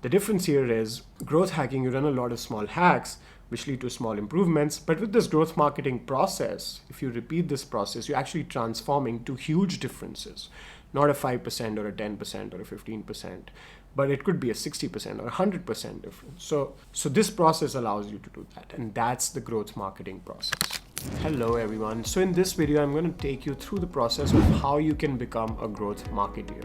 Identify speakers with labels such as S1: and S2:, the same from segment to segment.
S1: The difference here is growth hacking, you run a lot of small hacks which lead to small improvements. But with this growth marketing process, if you repeat this process, you're actually transforming to huge differences, not a 5% or a 10% or a 15%, but it could be a 60% or 100% difference. So this process allows you to do that. And that's the growth marketing process. Hello everyone. So in this video, I'm going to take you through the process of how you can become a growth marketeer.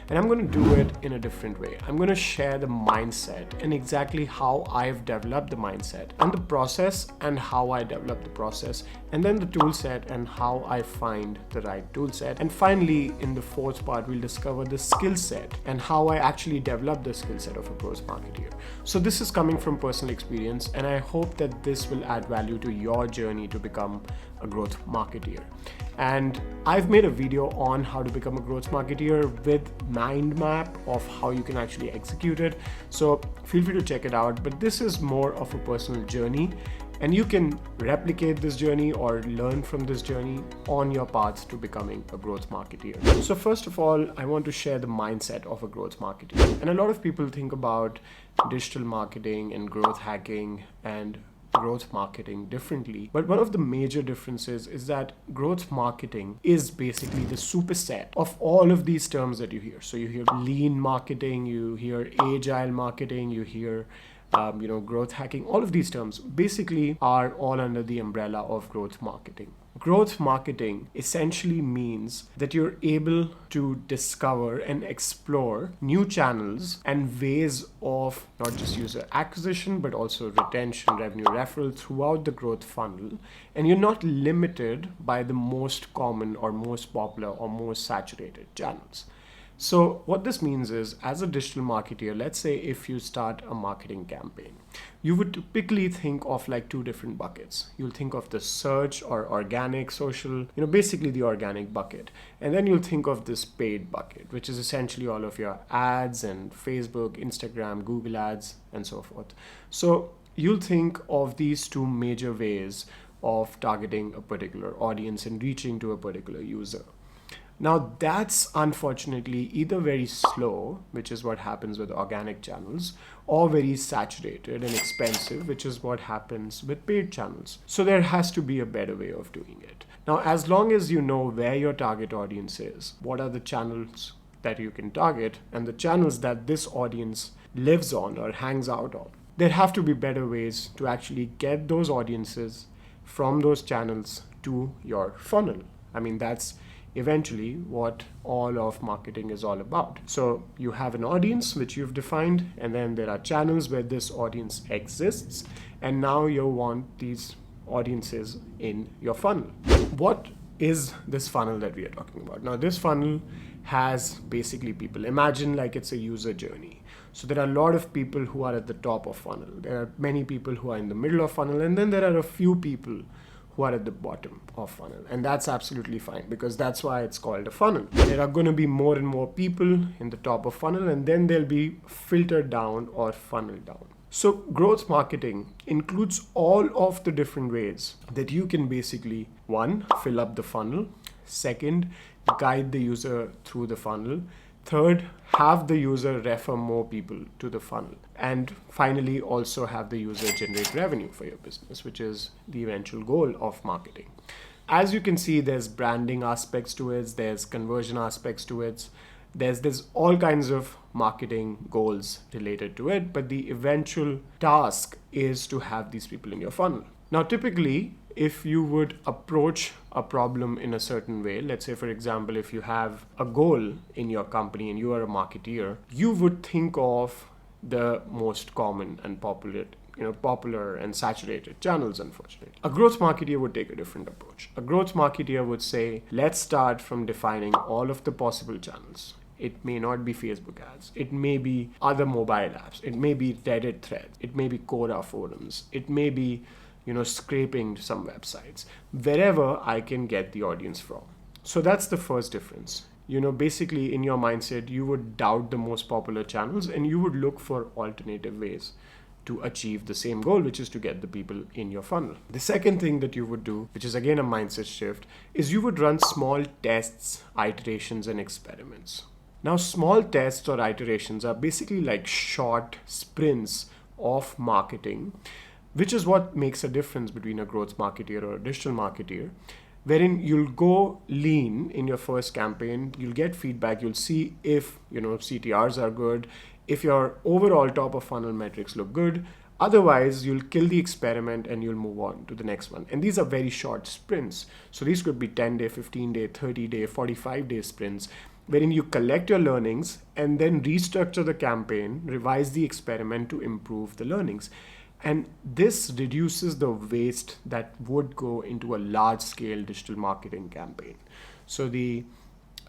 S1: And I'm going to do it in a different way. I'm going to share the mindset and exactly how I've developed the mindset and the process and how I develop the process, and then the tool set and how I find the right tool set. And finally, in the fourth part, we'll discover the skill set and how I actually develop the skill set of a growth marketeer. So this is coming from personal experience, and I hope that this will add value to your journey to become a growth marketeer. And I've made a video on how to become a growth marketeer with mind map of how you can actually execute it. So feel free to check it out, but this is more of a personal journey, and you can replicate this journey or learn from this journey on your path to becoming a growth marketeer. So first of all, I want to share the mindset of a growth marketeer. And a lot of people think about digital marketing and growth hacking and growth marketing differently. But one of the major differences is that growth marketing is basically the superset of all of these terms that you hear. So you hear lean marketing, you hear agile marketing, you hear growth hacking. All of these terms basically are all under the umbrella of growth marketing. Growth marketing essentially means that you're able to discover and explore new channels and ways of not just user acquisition, but also retention, revenue, referral throughout the growth funnel. And you're not limited by the most common or most popular or most saturated channels. So what this means is, as a digital marketer, let's say if you start a marketing campaign, you would typically think of like two different buckets. You'll think of the search or organic social, basically the organic bucket. And then you'll think of this paid bucket, which is essentially all of your ads and Facebook, Instagram, Google ads, and so forth. So you'll think of these two major ways of targeting a particular audience and reaching to a particular user. Now that's unfortunately either very slow, which is what happens with organic channels, or very saturated and expensive, which is what happens with paid channels. So there has to be a better way of doing it. Now, as long as you know where your target audience is, what are the channels that you can target, and the channels that this audience lives on or hangs out on, there have to be better ways to actually get those audiences from those channels to your funnel. I mean, that's eventually what all of marketing is all about. So you have an audience which you've defined, and then there are channels where this audience exists, and now you want these audiences in your funnel. What is this funnel that we are talking about? Now this funnel has basically people. Imagine like it's a user journey. So there are a lot of people who are at the top of funnel. There are many people who are in the middle of funnel, and then there are a few people who are at the bottom of funnel. And that's absolutely fine, because that's why it's called a funnel. There are going to be more and more people in the top of funnel, and then they'll be filtered down or funneled down. So growth marketing includes all of the different ways that you can basically, one, fill up the funnel. Second, guide the user through the funnel. Third, have the user refer more people to the funnel. And finally, also have the user generate revenue for your business, which is the eventual goal of marketing. As you can see, there's branding aspects to it, there's conversion aspects to it, there's all kinds of marketing goals related to it, but the eventual task is to have these people in your funnel. Now, typically, if you would approach a problem in a certain way, let's say, for example, if you have a goal in your company and you are a marketeer, you would think of the most common and popular and saturated channels, unfortunately. A growth marketeer would take a different approach. A growth marketeer would say, let's start from defining all of the possible channels. It may not be Facebook ads. It may be other mobile apps. It may be Reddit threads. It may be Quora forums. It may be scraping some websites, wherever I can get the audience from. So that's the first difference. Basically in your mindset, you would doubt the most popular channels and you would look for alternative ways to achieve the same goal, which is to get the people in your funnel. The second thing that you would do, which is again a mindset shift, is you would run small tests, iterations, and experiments. Now, small tests or iterations are basically like short sprints of marketing, which is what makes a difference between a growth marketeer or a digital marketeer, wherein you'll go lean in your first campaign, you'll get feedback, you'll see if CTRs are good, if your overall top of funnel metrics look good. Otherwise, you'll kill the experiment and you'll move on to the next one. And these are very short sprints. So these could be 10-day, 15-day, 30-day, 45-day sprints, wherein you collect your learnings and then restructure the campaign, revise the experiment to improve the learnings. And this reduces the waste that would go into a large-scale digital marketing campaign. So the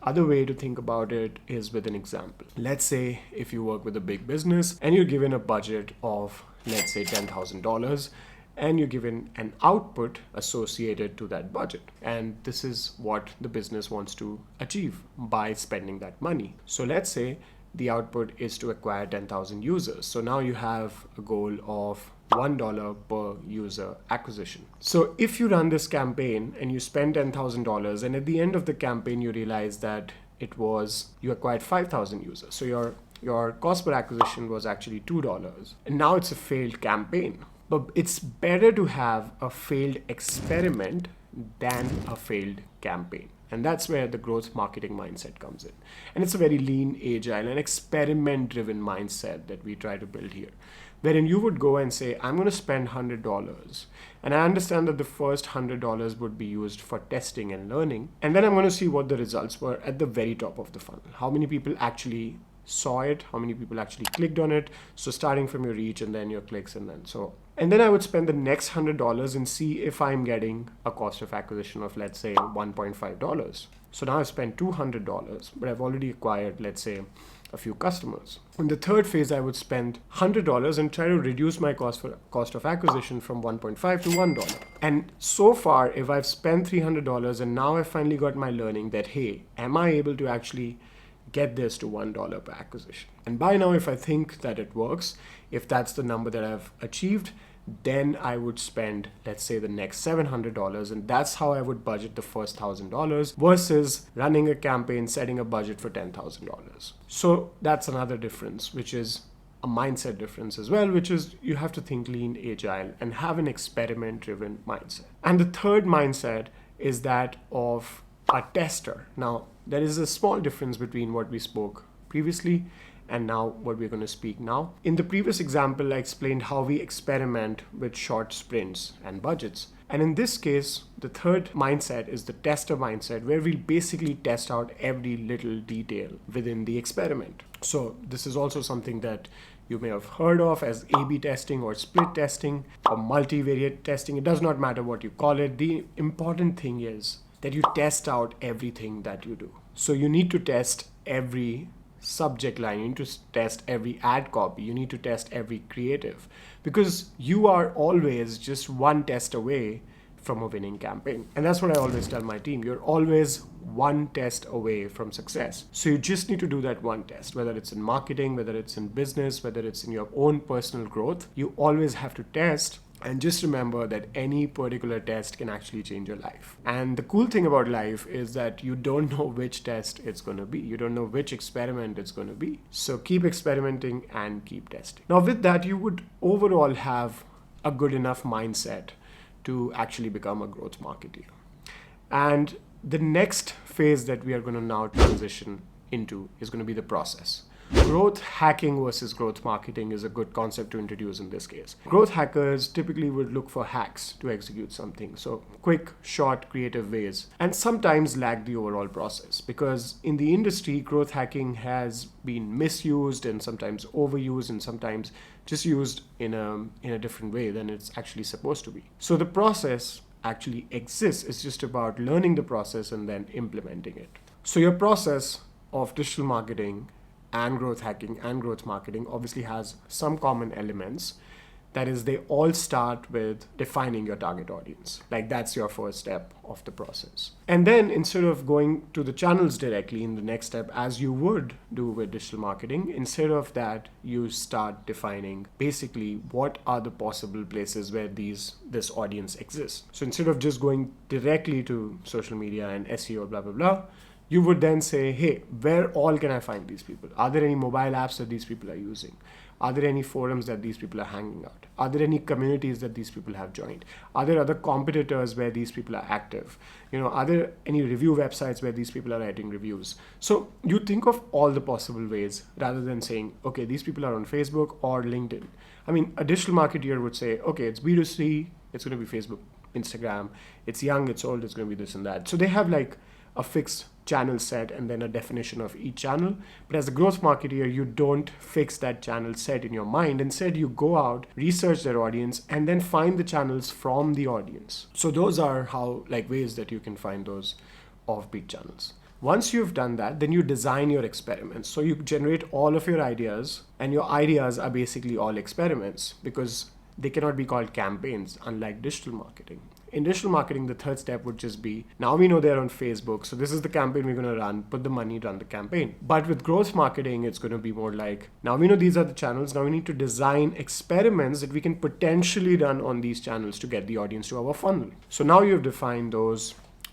S1: other way to think about it is with an example. Let's say if you work with a big business and you're given a budget of, let's say, $10,000, and you're given an output associated to that budget. And this is what the business wants to achieve by spending that money. So let's say the output is to acquire 10,000 users. So now you have a goal of $1 per user acquisition. So if you run this campaign and you spend $10,000 and at the end of the campaign you realize that you acquired 5,000 users. So your cost per acquisition was actually $2. And now it's a failed campaign. But it's better to have a failed experiment than a failed campaign. And that's where the growth marketing mindset comes in. And it's a very lean, agile, and experiment-driven mindset that we try to build here, wherein you would go and say, I'm going to spend $100. And I understand that the first $100 would be used for testing and learning. And then I'm going to see what the results were at the very top of the funnel. How many people actually saw it, how many people actually clicked on it. So starting from your reach and then your clicks and then so. And then I would spend the next $100 and see if I'm getting a cost of acquisition of, let's say, $1.5. So now I've spent $200, but I've already acquired, let's say, a few customers. In the third phase, I would spend $100 and try to reduce my cost of acquisition from $1.5 to $1. And so far, if I've spent $300 and now I've finally got my learning that, hey, am I able to actually get this to $1 per acquisition? And by now, if I think that it works, if that's the number that I've achieved, then I would spend, let's say, the next $700, and that's how I would budget the first $1,000 versus running a campaign, setting a budget for $10,000. So that's another difference, which is a mindset difference as well, which is you have to think lean, agile, and have an experiment-driven mindset. And the third mindset is that of a tester. Now, there is a small difference between what we spoke previously and now what we're going to speak now. In the previous example, I explained how we experiment with short sprints and budgets. And in this case, the third mindset is the tester mindset, where we basically test out every little detail within the experiment. So this is also something that you may have heard of as A/B testing or split testing or multivariate testing. It does not matter what you call it. The important thing is that you test out everything that you do. So you need to test every subject line, you need to test every ad copy, you need to test every creative, because you are always just one test away from a winning campaign. And that's what I always tell my team. You're always one test away from success. So you just need to do that one test, whether it's in marketing, whether it's in business, whether it's in your own personal growth. You always have to test. And just remember that any particular test can actually change your life. And the cool thing about life is that you don't know which test it's going to be. You don't know which experiment it's going to be. So keep experimenting and keep testing. Now with that, you would overall have a good enough mindset to actually become a growth marketer. And the next phase that we are going to now transition into is going to be the process. Growth hacking versus growth marketing is a good concept to introduce in this case. Growth hackers typically would look for hacks to execute something. So quick, short, creative ways, and sometimes lag the overall process, because in the industry, growth hacking has been misused and sometimes overused and sometimes just used in a different way than it's actually supposed to be. So the process actually exists. It's just about learning the process and then implementing it. So your process of digital marketing and growth hacking and growth marketing obviously has some common elements. That is, they all start with defining your target audience. Like that's your first step of the process. And then instead of going to the channels directly in the next step, as you would do with digital marketing, instead of that, you start defining basically what are the possible places where this audience exists. So instead of just going directly to social media and SEO, blah, blah, blah, You would then say, hey, where all can I find these people? Are there any mobile apps that these people are using? Are there any forums that these people are hanging out? Are there any communities that these people have joined? Are there other competitors where these people are active? Are there any review websites where these people are writing reviews? So you think of all the possible ways rather than saying, okay, these people are on Facebook or LinkedIn. I mean, a digital marketer would say, okay, it's B2C, it's going to be Facebook, Instagram. It's young, it's old, it's going to be this and that. So they have like a fixed channel set and then a definition of each channel. But as a growth marketer, you don't fix that channel set in your mind. Instead, you go out, research their audience, and then find the channels from the audience. So those are ways that you can find those offbeat channels. Once you've done that, then you design your experiments. So you generate all of your ideas, and your ideas are basically all experiments because they cannot be called campaigns, unlike digital marketing. In digital marketing, the third step would just be, now we know they're on Facebook, so this is the campaign we're going to run, put the money, run the campaign. But with growth marketing, it's going to be more like, now we know these are the channels, now we need to design experiments that we can potentially run on these channels to get the audience to our funnel. So now you've defined all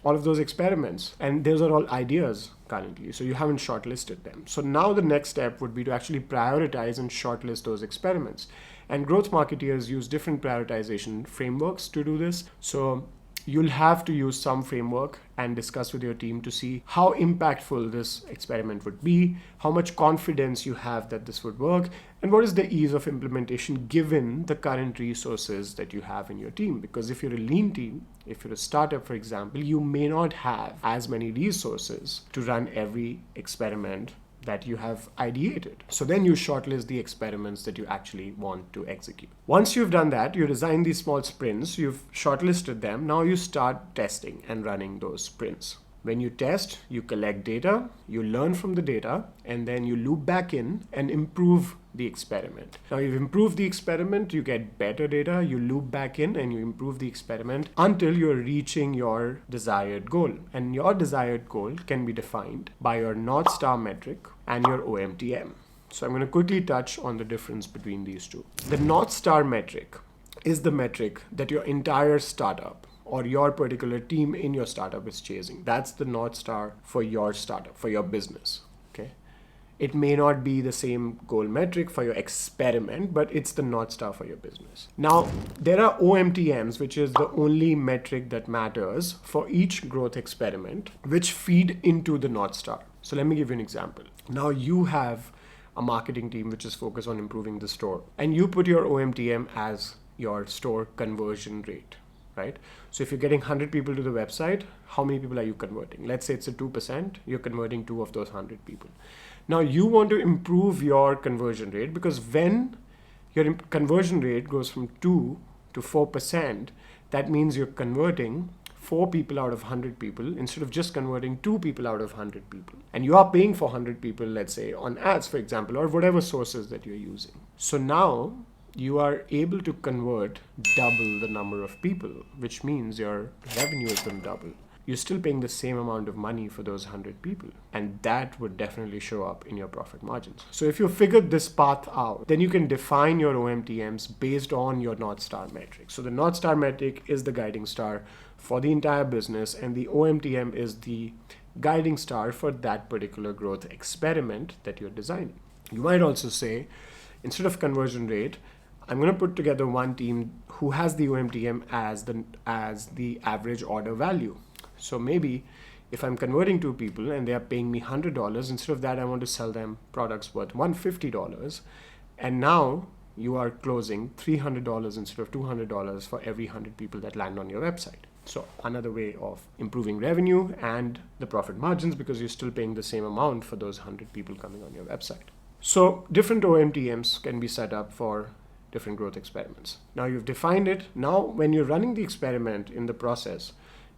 S1: of those experiments, and those are all ideas currently, so you haven't shortlisted them. So now the next step would be to actually prioritize and shortlist those experiments. And growth marketeers use different prioritization frameworks to do this. So you'll have to use some framework and discuss with your team to see how impactful this experiment would be, how much confidence you have that this would work, and what is the ease of implementation given the current resources that you have in your team. Because if you're a lean team, if you're a startup, for example, you may not have as many resources to run every experiment that you have ideated. So then you shortlist the experiments that you actually want to execute. Once you've done that, you design these small sprints, you've shortlisted them, now you start testing and running those sprints. When you test, you collect data, you learn from the data, and then you loop back in and improve the experiment. Now you've improved the experiment, you get better data, you loop back in and you improve the experiment until you're reaching your desired goal. And your desired goal can be defined by your North Star metric and your OMTM. So I'm going to quickly touch on the difference between these two. The North Star metric is the metric that your entire startup or your particular team in your startup is chasing. That's the North Star for your startup, for your business. Okay. It may not be the same goal metric for your experiment, but it's the North Star for your business. Now, there are OMTMs, which is the only metric that matters for each growth experiment, which feed into the North Star. So let me give you an example. Now you have a marketing team which is focused on improving the store, and you put your OMTM as your store conversion rate. Right? So if you're getting 100 people to the website, how many people are you converting? Let's say it's a 2%, you're converting 2 of those 100 people. Now you want to improve your conversion rate, because when your conversion rate goes from 2 to 4%, that means you're converting 4 people out of 100 people instead of just converting 2 people out of 100 people. And you are paying for 100 people, let's say on ads, for example, or whatever sources that you're using. So now you are able to convert double the number of people, which means your revenue is going to double. You're still paying the same amount of money for those 100 people, and that would definitely show up in your profit margins. So if you figured this path out, then you can define your OMTMs based on your North Star metric. So the North Star metric is the guiding star for the entire business, and the OMTM is the guiding star for that particular growth experiment that you're designing. You might also say, instead of conversion rate, I'm going to put together one team who has the OMTM as the average order value. So maybe if I'm converting 2 people and they are paying me $100, instead of that, I want to sell them products worth $150. And now you are closing $300 instead of $200 for every 100 people that land on your website. So another way of improving revenue and the profit margins, because you're still paying the same amount for those 100 people coming on your website. So different OMTMs can be set up for different growth experiments. Now you've defined it. Now when you're running the experiment in the process,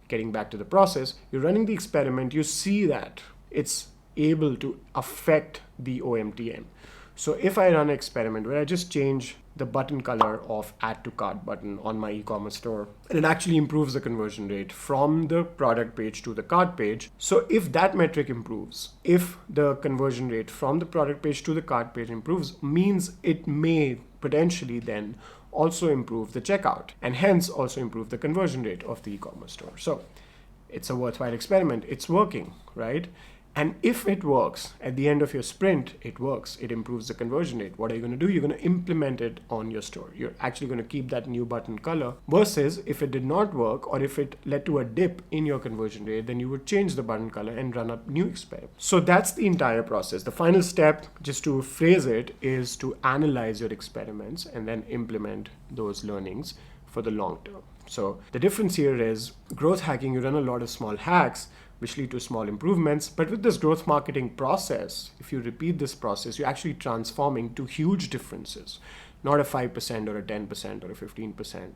S1: getting back to the process, you're running the experiment, you see that it's able to affect the OMTM. So if I run an experiment where I just change the button color of add to cart button on my e-commerce store, and it actually improves the conversion rate from the product page to the cart page. So if that metric improves, if the conversion rate from the product page to the cart page improves, means it may potentially then also improve the checkout, and hence also improve the conversion rate of the e-commerce store. So it's a worthwhile experiment. It's working, right? And if it works, at the end of your sprint, it works. It improves the conversion rate. What are you going to do? You're going to implement it on your store. You're actually going to keep that new button color. Versus if it did not work, or if it led to a dip in your conversion rate, then you would change the button color and run a new experiment. So that's the entire process. The final step, just to phrase it, is to analyze your experiments and then implement those learnings for the long term. So the difference here is growth hacking, you run a lot of small hacks which lead to small improvements. But with this growth marketing process, if you repeat this process, you're actually transforming to huge differences, not a 5% or a 10% or a 15%,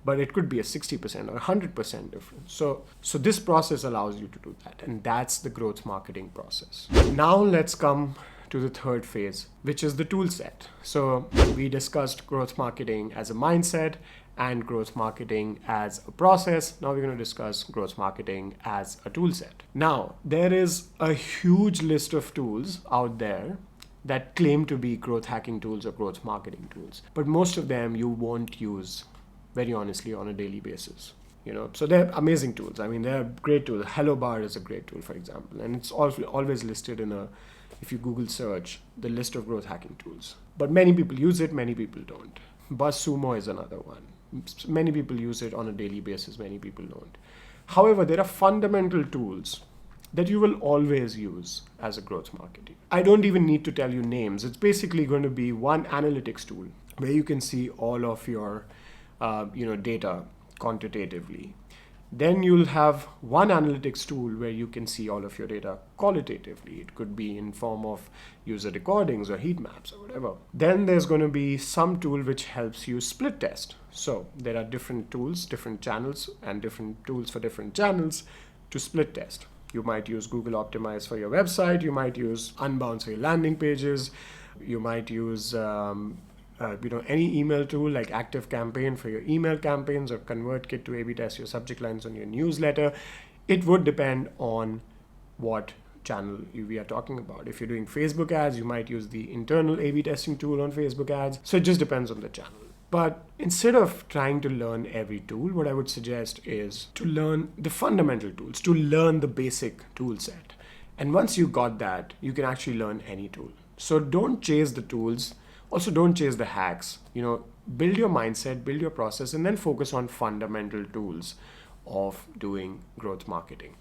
S1: but it could be a 60% or 100% difference. So this process allows you to do that. And that's the growth marketing process. Now let's come to the third phase, which is the tool set. So we discussed growth marketing as a mindset and growth marketing as a process. Now we're going to discuss growth marketing as a tool set. Now, there is a huge list of tools out there that claim to be growth hacking tools or growth marketing tools, but most of them you won't use, very honestly, on a daily basis. So they're amazing tools. I mean, they're great tools. Hello Bar is a great tool, for example, and it's always listed if you Google search, the list of growth hacking tools. But many people use it, many people don't. BuzzSumo is another one. Many people use it on a daily basis, many people don't. However, there are fundamental tools that you will always use as a growth marketer. I don't even need to tell you names. It's basically going to be one analytics tool where you can see all of your data quantitatively. Then you'll have one analytics tool where you can see all of your data qualitatively. It could be in form of user recordings or heat maps or whatever. Then there's going to be some tool which helps you split test. So there are different tools, different channels, and different tools for different channels to split test. You might use Google Optimize for your website. You might use Unbounce for your landing pages. You might use any email tool like ActiveCampaign for your email campaigns, or ConvertKit to A/B test your subject lines on your newsletter. It would depend on what channel we are talking about. If you're doing Facebook ads, you might use the internal A/B testing tool on Facebook ads. So it just depends on the channel. But instead of trying to learn every tool, what I would suggest is to learn the fundamental tools, to learn the basic tool set. And once you got that, you can actually learn any tool. So don't chase the tools. Also, don't chase the hacks. Build your mindset, build your process, and then focus on fundamental tools of doing growth marketing.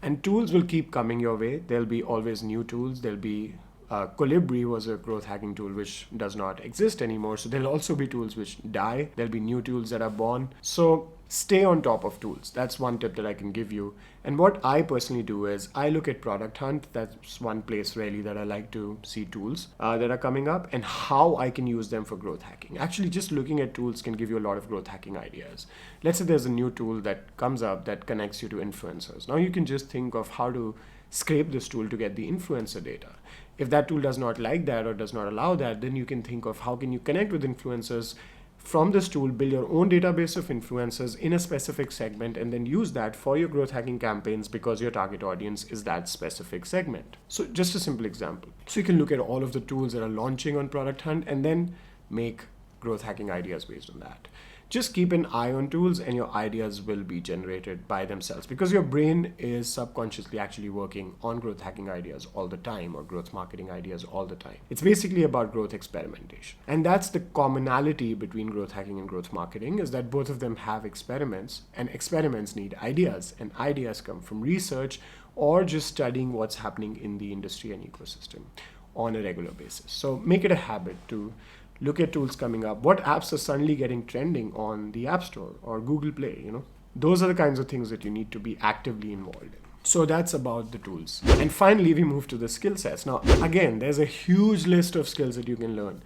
S1: And tools will keep coming your way. There'll be always new tools. There'll be Colibri was a growth hacking tool which does not exist anymore. So there'll also be tools which die. There'll be new tools that are born. So stay on top of tools. That's one tip that I can give you. And what I personally do is I look at Product Hunt. That's one place really that I like to see tools that are coming up and how I can use them for growth hacking. Actually, just looking at tools can give you a lot of growth hacking ideas. Let's say there's a new tool that comes up that connects you to influencers. Now you can just think of how to scrape this tool to get the influencer data. If that tool does not like that or does not allow that, then you can think of how can you connect with influencers from this tool, build your own database of influencers in a specific segment, and then use that for your growth hacking campaigns because your target audience is that specific segment. So just a simple example. So you can look at all of the tools that are launching on Product Hunt and then make growth hacking ideas based on that. Just keep an eye on tools and your ideas will be generated by themselves because your brain is subconsciously actually working on growth hacking ideas all the time or growth marketing ideas all the time. It's basically about growth experimentation. And that's the commonality between growth hacking and growth marketing, is that both of them have experiments, and experiments need ideas, and ideas come from research or just studying what's happening in the industry and ecosystem on a regular basis. So make it a habit to look at tools coming up. What apps are suddenly getting trending on the App Store or Google Play? Those are the kinds of things that you need to be actively involved in. So that's about the tools. And finally, we move to the skill sets. Now, again, there's a huge list of skills that you can learn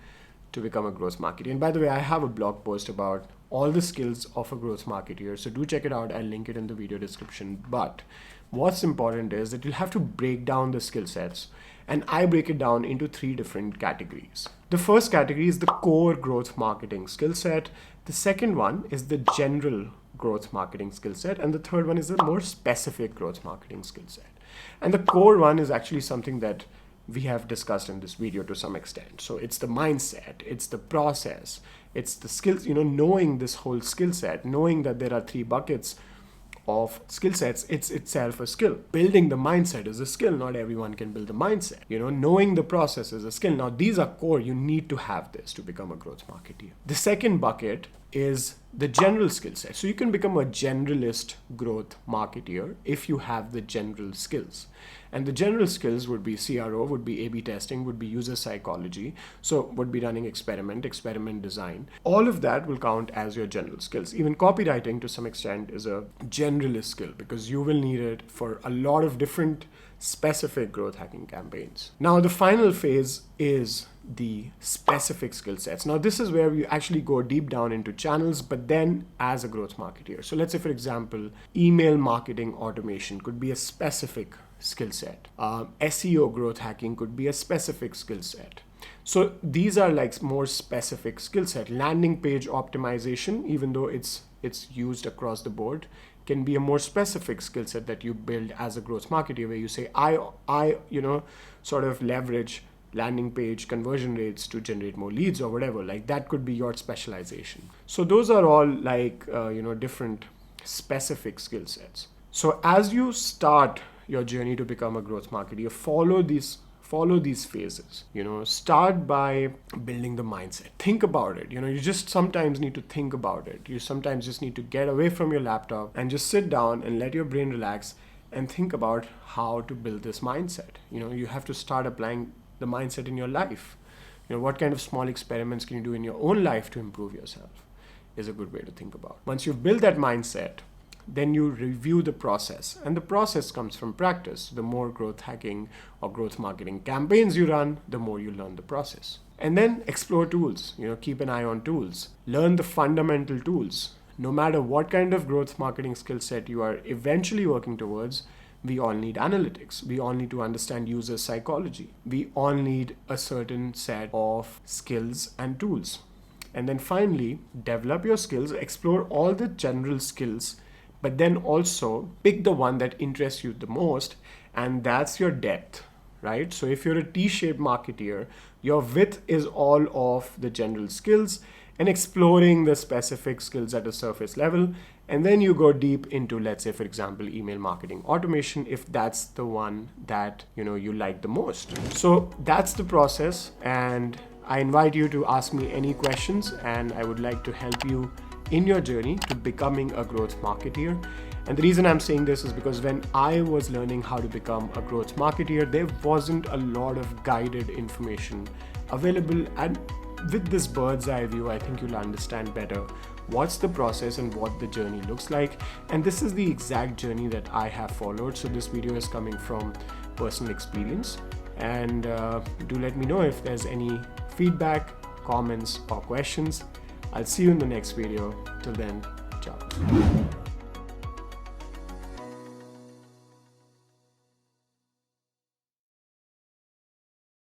S1: to become a growth marketer. And by the way, I have a blog post about all the skills of a growth marketer. So do check it out. I'll link it in the video description. But what's important is that you'll have to break down the skill sets. And I break it down into 3 different categories. The first category is the core growth marketing skill set. The second one is the general growth marketing skill set. And the third one is the more specific growth marketing skill set. And the core one is actually something that we have discussed in this video to some extent. So it's the mindset, it's the process, it's the skills, knowing this whole skill set, knowing that there are 3 buckets of skill sets, it's itself a skill. Building the mindset is a skill. Not everyone can build the mindset. Knowing the process is a skill. Now, these are core. You need to have this to become a growth marketeer. The second bucket is the general skill set. So you can become a generalist growth marketeer if you have the general skills. And the general skills would be CRO, would be A/B testing, would be user psychology, so would be running experiment design. All of that will count as your general skills. Even copywriting to some extent is a generalist skill because you will need it for a lot of different specific growth hacking campaigns. Now, the final phase is the specific skill sets. Now, this is where we actually go deep down into channels, but then as a growth marketeer. So let's say, for example, email marketing automation could be a specific skill set. SEO growth hacking could be a specific skill set. So these are like more specific skill set. Landing page optimization, even though it's used across the board, can be a more specific skill set that you build as a growth marketer, where you say, I sort of leverage landing page conversion rates to generate more leads or whatever. Like that could be your specialization. So those are all like, different specific skill sets. So as you start your journey to become a growth marketer, follow these phases. Start by building the mindset. Think about it. You just sometimes need to think about it. You sometimes just need to get away from your laptop and just sit down and let your brain relax and think about how to build this mindset. You have to start applying the mindset in your life. What kind of small experiments can you do in your own life to improve yourself is a good way to think about. Once you've built that mindset, then you review the process, and the process comes from practice. The more growth hacking or growth marketing campaigns you run, the more you learn the process. And then explore tools. Keep an eye on tools. Learn the fundamental tools. No matter what kind of growth marketing skill set you are eventually working towards, we all need analytics. We all need to understand user psychology. We all need a certain set of skills and tools. And then finally, develop your skills, explore all the general skills, but then also pick the one that interests you the most, and that's your depth, right? So if you're a T-shaped marketeer, your width is all of the general skills and exploring the specific skills at a surface level, and then you go deep into, let's say, for example, email marketing automation, if that's the one that you like the most. So that's the process, and I invite you to ask me any questions, and I would like to help you in your journey to becoming a growth marketeer. And the reason I'm saying this is because when I was learning how to become a growth marketeer, there wasn't a lot of guided information available. And with this bird's eye view, I think you'll understand better what's the process and what the journey looks like. And this is the exact journey that I have followed. So this video is coming from personal experience. And do let me know if there's any feedback, comments, or questions. I'll see you in the next video. Till then, ciao.